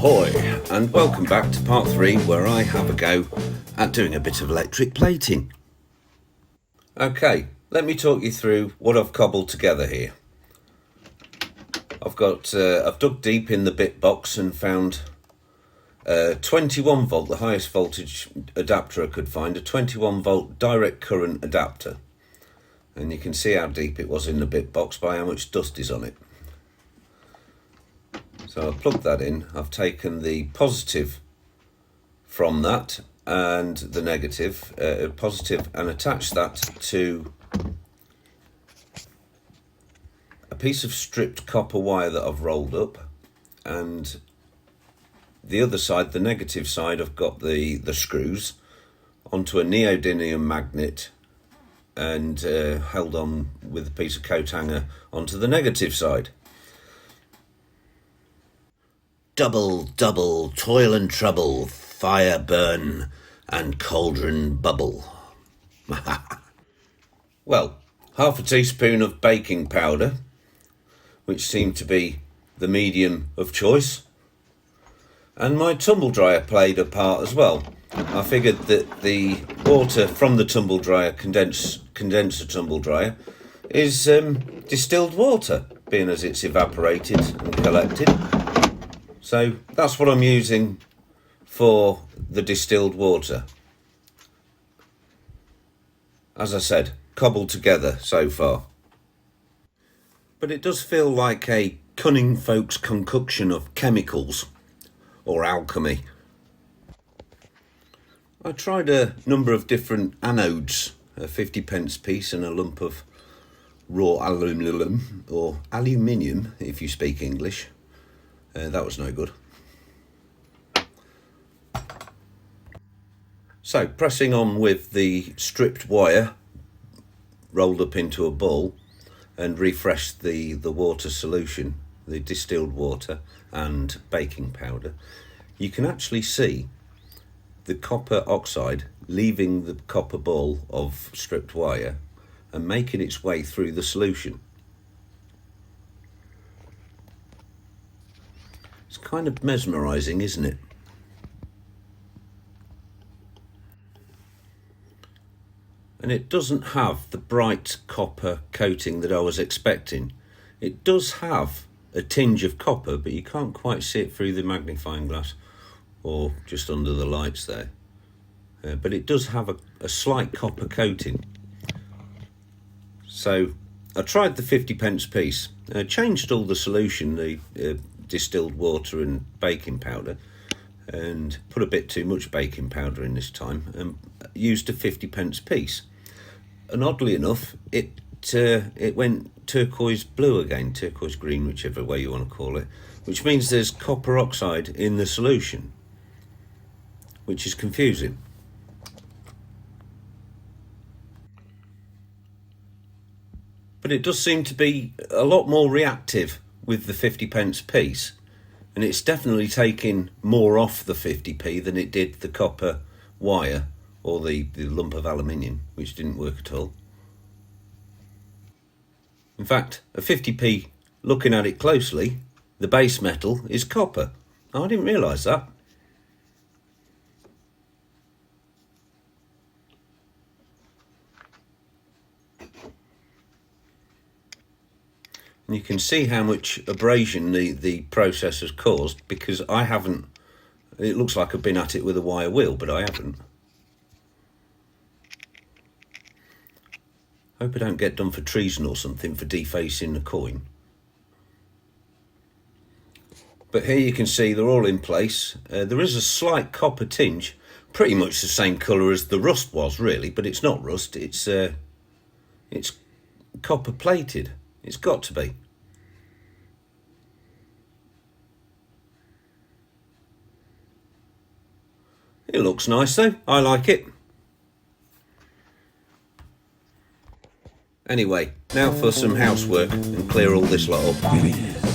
Ahoy, and welcome back to part 3 where I have a go at doing a bit of electric plating. Okay, let me talk you through what I've cobbled together here. I've dug deep in the bit box and found a 21 volt, the highest voltage adapter I could find, a 21 volt direct current adapter. And you can see how deep it was in the bit box by how much dust is on it. So I've plugged that in. I've taken the positive from that and the negative, positive, and attached that to a piece of stripped copper wire that I've rolled up, and the other side, the negative side, I've got the screws onto a neodymium magnet and held on with a piece of coat hanger onto the negative side. Double, double, toil and trouble, fire burn and cauldron bubble. Well, half a teaspoon of baking powder, which seemed to be the medium of choice. And my tumble dryer played a part as well. I figured that the water from the tumble dryer, condenser tumble dryer, is distilled water, being as it's evaporated and collected. So that's what I'm using for the distilled water. As I said, cobbled together so far. But it does feel like a cunning folks' concoction of chemicals or alchemy. I tried a number of different anodes, a 50p piece and a lump of raw aluminium, or aluminium if you speak English. That was no good. So pressing on with the stripped wire rolled up into a ball and refreshed the water solution, the distilled water and baking powder, you can actually see the copper oxide leaving the copper ball of stripped wire and making its way through the solution. It's kind of mesmerising, isn't it? And it doesn't have the bright copper coating that I was expecting. It does have a tinge of copper, but you can't quite see it through the magnifying glass or just under the lights there. But it does have a slight copper coating. So I tried the 50p piece, changed all the solution, the distilled water and baking powder, and put a bit too much baking powder in this time, and used a 50p piece. And oddly enough, it went turquoise blue again, turquoise green, whichever way you want to call it, which means there's copper oxide in the solution, which is confusing. But it does seem to be a lot more reactive with the 50p piece, and it's definitely taking more off the 50p than it did the copper wire or the lump of aluminium, which didn't work at all. In fact, a 50p, looking at it closely, the base metal is copper. I didn't realise that. And you can see how much abrasion the process has caused, because I haven't, it looks like I've been at it with a wire wheel, but I haven't. Hope I don't get done for treason or something for defacing the coin. But here you can see they're all in place. There is a slight copper tinge, pretty much the same colour as the rust was really, but it's not rust, it's copper plated. It's got to be. It looks nice though, I like it. Anyway, now for some housework and clear all this lot up.